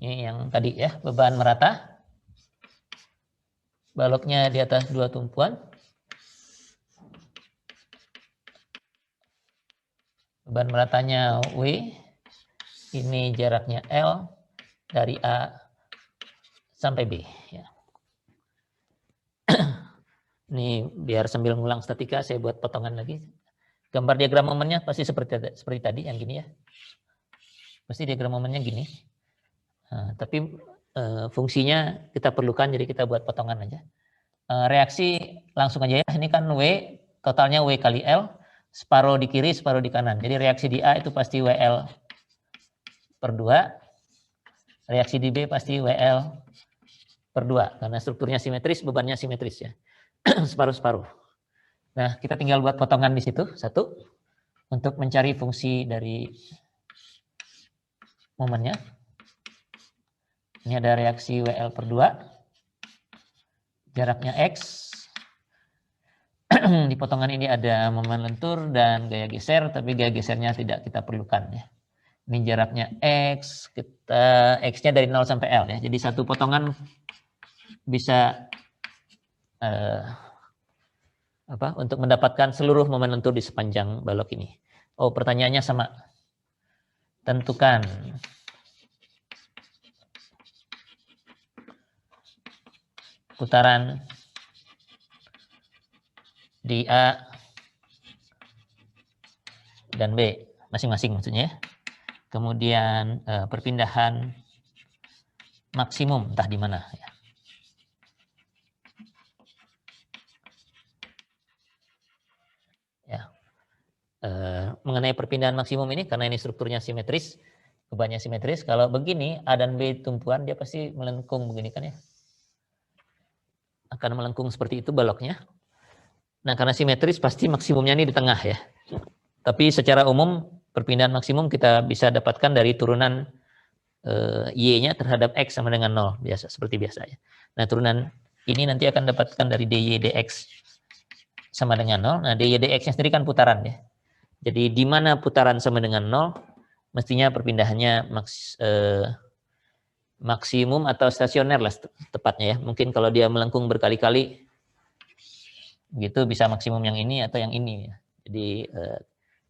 Ini yang tadi ya, beban merata. Baloknya di atas 2 tumpuan. Beban meratanya W. Ini jaraknya L dari A sampai B. Ya. Ini biar sambil ngulang statika, saya buat potongan lagi. Gambar diagram momennya pasti seperti tadi, yang gini ya. Pasti diagram momennya gini. Nah, tapi fungsinya kita perlukan, jadi kita buat potongan aja. Reaksi langsung aja ya, ini kan W, totalnya W kali L, separuh di kiri, separuh di kanan. Jadi reaksi di A itu pasti WL per 2, reaksi di B pasti WL per 2, karena strukturnya simetris, bebannya simetris ya, separuh-separuh. Nah, kita tinggal buat potongan di situ, satu, untuk mencari fungsi dari momennya. Ini ada reaksi WL per 2, jaraknya X. Di potongan ini ada momen lentur dan gaya geser, tapi gaya gesernya tidak kita perlukan ya. Ini jaraknya X, X-nya dari 0 sampai L ya. Jadi satu potongan bisa untuk mendapatkan seluruh momen lentur di sepanjang balok ini. Oh, pertanyaannya sama. Tentukan putaran di A dan B masing-masing maksudnya ya. Kemudian perpindahan maksimum entah di mana ya. Mengenai perpindahan maksimum ini, karena ini strukturnya simetris, bebannya simetris, kalau begini A dan B tumpuan, dia pasti melengkung begini kan ya, akan melengkung seperti itu baloknya. Nah, karena simetris pasti maksimumnya ini di tengah ya. Tapi secara umum perpindahan maksimum kita bisa dapatkan dari turunan Y-nya terhadap X sama dengan 0, biasa seperti biasa ya. Nah, turunan ini nanti akan dapatkan dari dy dx sama dengan 0. Nah, dy dx-nya sendiri kan putaran ya. Jadi di mana putaran sama dengan 0, mestinya perpindahannya maksimum atau stasioner lah tepatnya ya. Mungkin kalau dia melengkung berkali-kali, gitu bisa maksimum yang ini atau yang ini ya. Jadi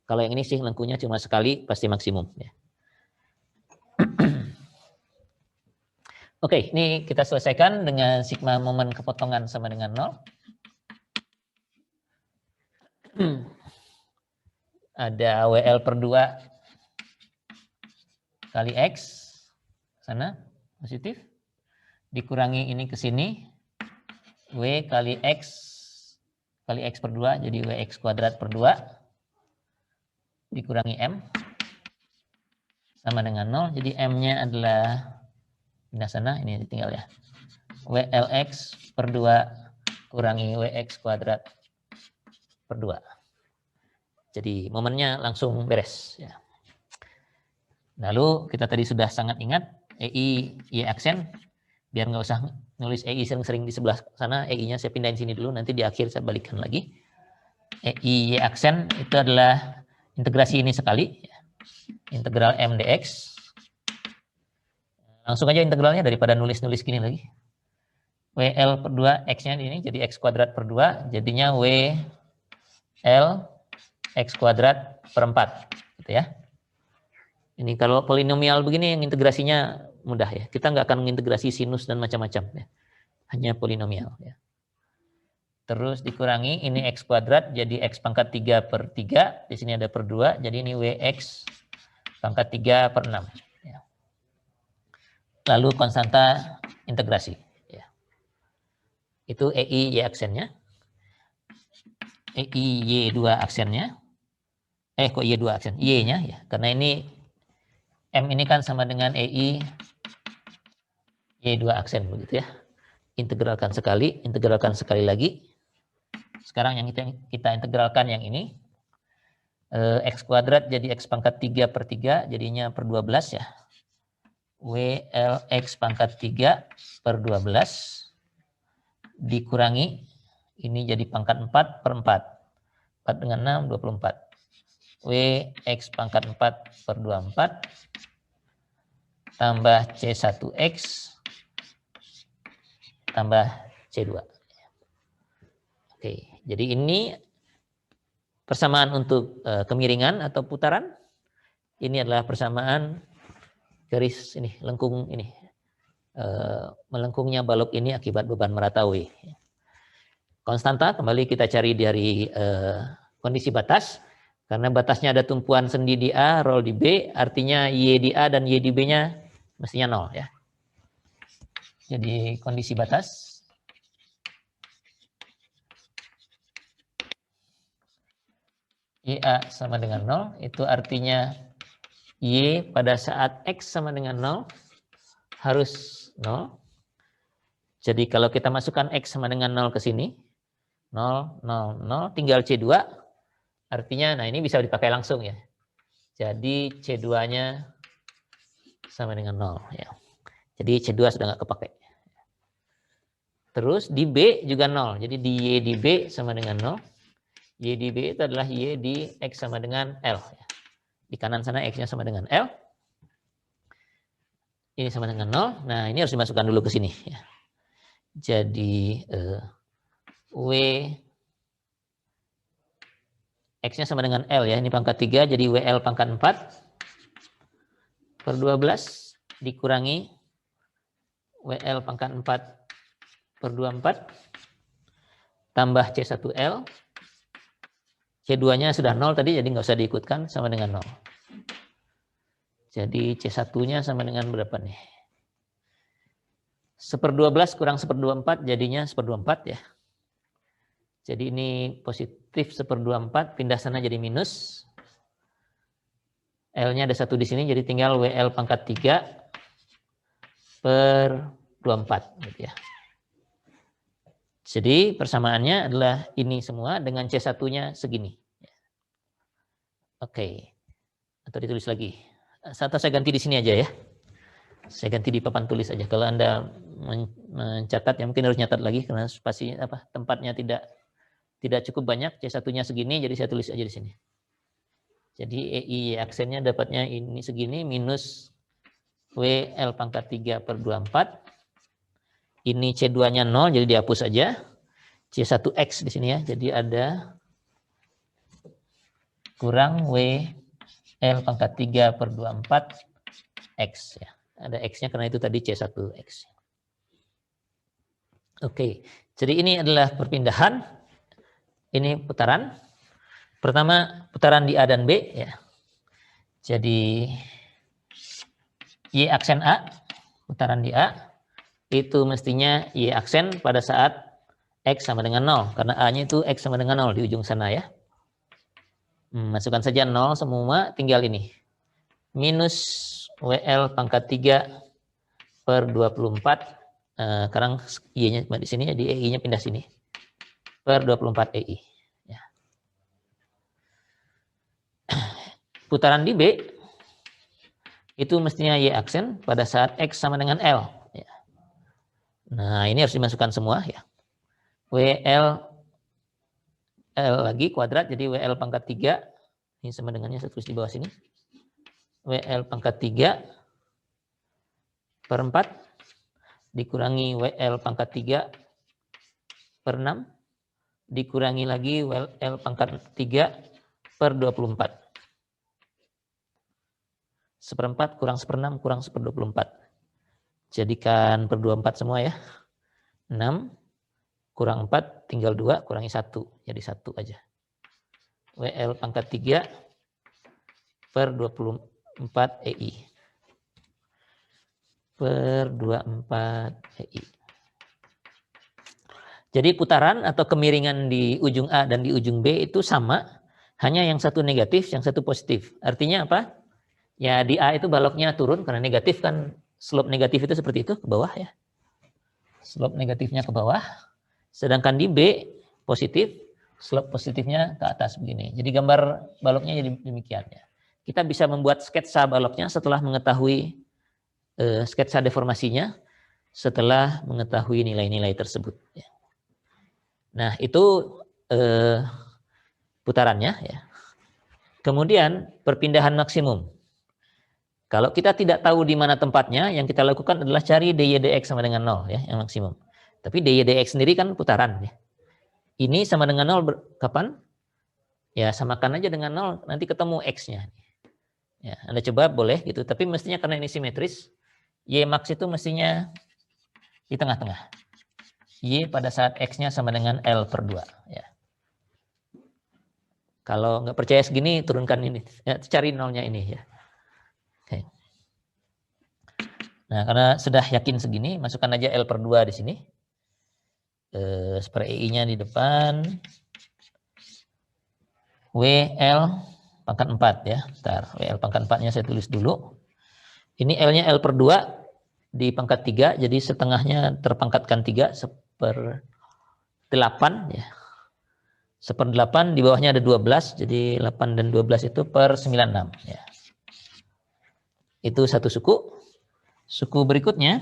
kalau yang ini sih lengkungnya cuma sekali, pasti maksimum ya. Oke, ini kita selesaikan dengan sigma momen kepotongan sama dengan 0. Ada WL per 2 kali X, sana, positif. Dikurangi ini ke sini, W kali X per 2, jadi WX kuadrat per 2. Dikurangi M, sama dengan 0, jadi M-nya adalah, pindah sana, ini tinggal ya. WLX per 2 kurangi WX kuadrat per 2. Jadi momennya langsung beres ya. Lalu kita tadi sudah sangat ingat EI Y aksen, biar nggak usah nulis EI sering-sering di sebelah sana, EI-nya saya pindahin sini dulu, nanti di akhir saya balikan lagi. EI Y aksen itu adalah integrasi ini sekali, integral M dx. Langsung aja integralnya daripada nulis-nulis gini lagi. WL per 2 X-nya ini jadi X kuadrat per 2, jadinya WL X kuadrat per 4 gitu ya. Ini kalau polinomial begini yang integrasinya mudah ya. Kita nggak akan mengintegrasi sinus dan macam-macam ya. Hanya polinomial ya. Terus dikurangi ini X kuadrat jadi X pangkat 3 per 3. Di sini ada per 2. Jadi ini WX pangkat 3 per 6 ya. Lalu konstanta integrasi ya. Itu EI Y aksennya. EI Y2 aksennya. Kok Y2 aksen? Y-nya ya. Karena ini M ini kan sama dengan EI Y2 aksen begitu ya. Integralkan sekali lagi. Sekarang yang kita integralkan yang ini. X kuadrat jadi X pangkat 3 per 3, jadinya per 12 ya. WLX pangkat 3 per 12 dikurangi, ini jadi pangkat 4 per 4. 4 dengan 6, 24. WX pangkat 4 per 24 tambah C1X tambah C2. Oke, jadi ini persamaan untuk kemiringan atau putaran. Ini adalah persamaan garis ini, lengkung ini. Melengkungnya balok ini akibat beban merata W. Konstanta kembali kita cari dari kondisi batas. Karena batasnya ada tumpuan sendi di A, roll di B, artinya Y di A dan Y di B-nya mestinya 0 ya. Jadi kondisi batas. YA sama dengan 0, itu artinya Y pada saat X sama dengan 0 harus 0. Jadi kalau kita masukkan X sama dengan 0 ke sini, 0, 0, 0, tinggal C2, artinya, nah ini bisa dipakai langsung ya. Jadi C2-nya sama dengan 0 ya. Jadi C2 sudah nggak kepakai. Terus di B juga 0, jadi di Y di B sama dengan 0. Y di B itu adalah Y di X sama dengan L. Di kanan sana X-nya sama dengan L. Ini sama dengan 0. Nah ini harus dimasukkan dulu ke sini. Ya. Jadi W X-nya sama dengan L ya. Ini pangkat 3, jadi WL pangkat 4 per 12 dikurangi WL pangkat 4 per 24 tambah C1L. C2-nya sudah 0 tadi, jadi nggak usah diikutkan, sama dengan 0. Jadi C1-nya sama dengan berapa nih? 1/12 kurang 1/24 jadinya 1/24 ya. Jadi ini positif 1/24, pindah sana jadi minus. L-nya ada 1 di sini, jadi tinggal WL pangkat 3 per 24 gitu ya. Jadi persamaannya adalah ini semua dengan C1-nya segini. Oke. Atau ditulis lagi. Atau saya ganti di sini aja ya. Saya ganti di papan tulis aja. Kalau Anda mencatat ya mungkin harus nyatat lagi karena spasi tempatnya tidak cukup banyak. C1-nya segini, jadi saya tulis aja di sini. Jadi EI aksennya dapatnya ini segini minus WL pangkat 3 per 24. Ini C2-nya 0, jadi dihapus aja. C1X di sini ya, jadi ada kurang WL pangkat 3 per 24 X ya. Ada X-nya karena itu tadi C1X. Oke, jadi ini adalah perpindahan. Ini putaran. Pertama putaran di A dan B ya. Jadi Y aksen A, putaran di A. Itu mestinya Y aksen pada saat X sama dengan 0. Karena A-nya itu X sama dengan 0 di ujung sana ya. Masukkan saja 0 semua, tinggal ini. Minus WL pangkat 3 per 24. Sekarang Y-nya di sini, jadi EI-nya pindah sini. Per 24 EI. Ya. Putaran di B, itu mestinya Y aksen pada saat X sama dengan L. Ya. Nah ini harus dimasukkan semua ya. WL L lagi kuadrat, jadi WL pangkat 3, ini sama dengannya saya tulis di bawah sini. WL pangkat 3 per 4 dikurangi WL pangkat 3 per 6 dikurangi lagi WL pangkat 3 per 24. 1/4 kurang 1/6 kurang 1/24. Jadikan per 24 semua ya. 6 kurang 4 tinggal 2 kurangi 1. Jadi 1 aja. WL pangkat 3 per 24 EI. Per 24 EI. Jadi putaran atau kemiringan di ujung A dan di ujung B itu sama. Hanya yang satu negatif, yang satu positif. Artinya apa? Ya di A itu baloknya turun karena negatif kan, slope negatif itu seperti itu ke bawah ya. Slope negatifnya ke bawah. Sedangkan di B positif, slope positifnya ke atas begini. Jadi gambar baloknya jadi demikian ya. Kita bisa membuat sketsa baloknya setelah mengetahui sketsa deformasinya, setelah mengetahui nilai-nilai tersebut. Ya. Nah itu putarannya ya. Kemudian perpindahan maksimum. Kalau kita tidak tahu di mana tempatnya, yang kita lakukan adalah cari dy dx sama dengan 0 ya, yang maksimum. Tapi dy dx sendiri kan putaran ya. Ini sama dengan 0 kapan? Ya samakan aja dengan 0, nanti ketemu x-nya. Ya, Anda coba boleh gitu, tapi mestinya karena ini simetris, y max itu mestinya di tengah-tengah. Y pada saat x-nya sama dengan L/2 ya. Kalau nggak percaya segini, turunkan ini, ya, cari nolnya ini ya. Oke. Nah, karena sudah yakin segini, masukkan aja L/2 di sini. Super EI-nya di depan. WL pangkat 4 ya. Bentar, WL pangkat 4-nya saya tulis dulu. Ini L-nya L/2 di pangkat 3, jadi setengahnya terpangkatkan 3, 1/8 ya. 1/8, di bawahnya ada 12, jadi 8 dan 12 itu per 96 ya. Itu satu suku. Suku berikutnya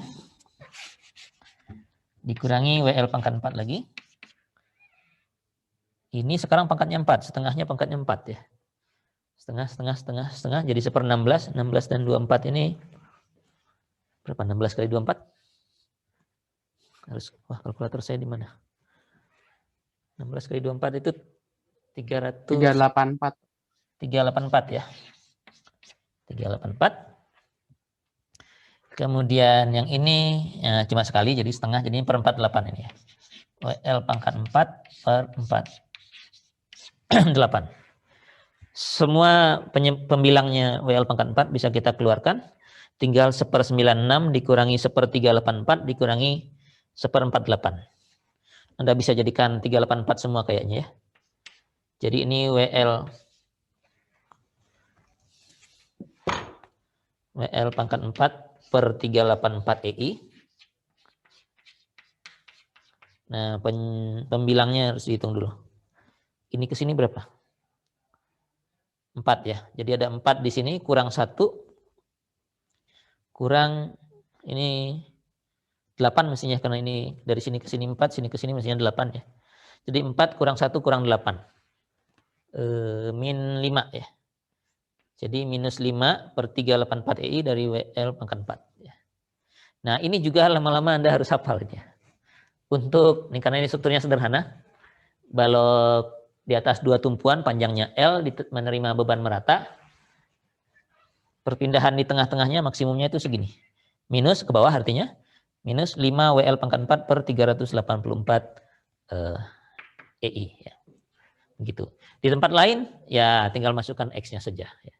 dikurangi WL pangkat 4 lagi. Ini sekarang pangkatnya 4, setengahnya pangkatnya 4 ya. Setengah, jadi 1/16, 16 dan 24 ini berapa? 16 kali 24? Kalkulator saya di mana? 16 kali 24 itu 384. 384 ya. 384. Kemudian yang ini ya, cuma sekali, jadi setengah, jadi 4/8 ini ya. WL pangkat 4 per 4. 8. Semua pembilangnya WL pangkat 4 bisa kita keluarkan. Tinggal 1/96 dikurangi 1/384 dikurangi 1/48. Anda bisa jadikan 384 semua kayaknya ya. Jadi ini WL pangkat 4 per 384 EI. Nah, pembilangnya harus dihitung dulu. Ini ke sini berapa? 4 ya. Jadi ada 4 di sini kurang 1 kurang ini 8 mestinya, karena ini dari sini ke sini 4, sini ke sini mestinya 8 ya. Jadi 4 kurang 1 kurang 8. Min 5 ya. Jadi minus 5 per 384 EI dari WL pangkat 4 ya. Nah, ini juga lama-lama Anda harus hafal ya. Untuk, karena ini strukturnya sederhana, balok di atas 2 tumpuan, panjangnya L, menerima beban merata, perpindahan di tengah-tengahnya maksimumnya itu segini. Minus ke bawah artinya, minus 5 WL pangkat 4 per 384 EI. Ya. Begitu. Di tempat lain, ya tinggal masukkan X-nya saja. Ya.